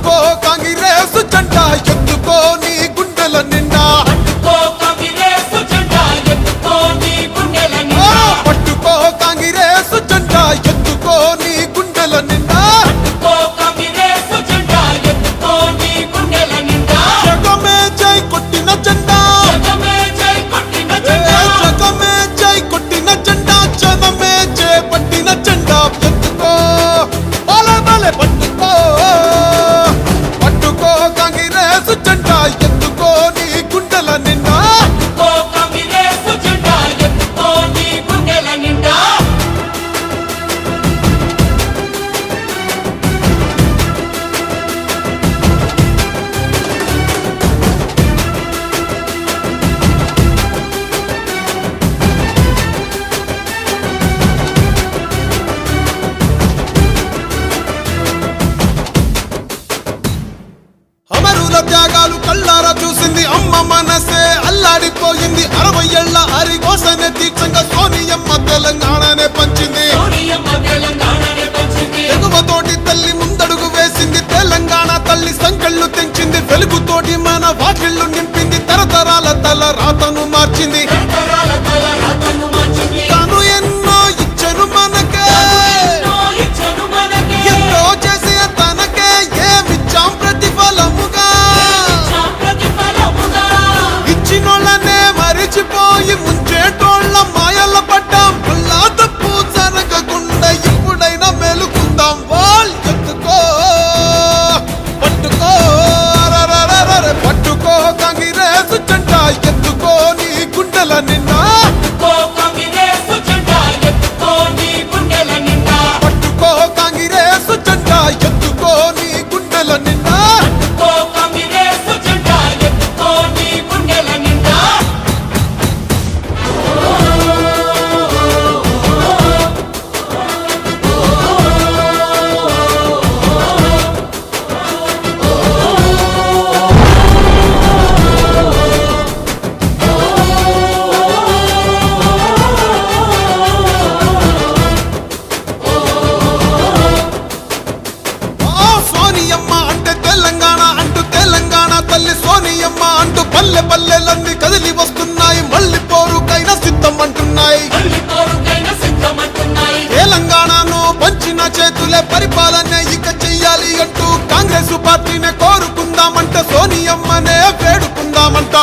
పట్టుకో కాంగ్రెస్ జెండా ఎత్తుకో నీ గుండెల నిండా పట్టుకో కాంగ్రెస్ జెండా ఎత్తుకో నీ గుండెల నిండా జగమే జై కొట్టిన జెండా జగమే జై కొట్టిన జెండా జనమే జై పట్టిన జెండా ఎత్తుకో బలే బలే పట్టుకో పట్టుకో కాంగ్రెస్ జెండా ఎత్తుకో నీ గుండెల నిండా అమరుల త్యాగాలు కళ్ళారా చూసింది అమ్మ మనసే అల్లాడిపోయింది 60 ఏళ్ల అరిగోసనే తీర్చంగా సోనియమ్మ తెలంగాణనే పంచింది ఎగువతోటి తల్లి ముందడుగు వేసింది తెలంగాణ తల్లి సంకెళ్ళు తెంచింది వెలుగుతోటి మన వాకిళ్ళు నింపింది తరతరాల తల రాతను మార్చింది తాను ఎన్నో ఇచ్చను మనకే ఎన్నో చేసి తనకే ఏమిచ్చాం ప్రతిఫలముగా ఇచ్చినోళ్ళనే మరిచిపోయి ముంచేటోళ్ళ మాయల పడ్డాం అల్లా తప్పు జరగకుండా ఎప్పుడైనా మేలుకుందాం వాల్ ఎత్తుకో పట్టుకో పట్టుకో కాంగ్రెస్ జెండా ఎత్తుకో నీ గుండెల నిండా పట్టుకో కాంగ్రెస్ జెండా ఎత్తుకో నీ గుండెల నిండా సోనియమ్మ అంటే తెలంగాణ అంటూ తెలంగాణ తల్లి సోనియమ్మ అంటూ పల్లె పల్లెలన్నీ కదిలి వస్తున్నాయి మళ్ళీ పోరుకైనా సిద్ధం అంటున్నాయి తెలంగాణను పంచిన చేతులే పరిపాలన ఇక చెయ్యాలి అంటూ కాంగ్రెస్ పార్టీనే కోరుకుందామంట సోనియమ్మనే వేడుకుందామంట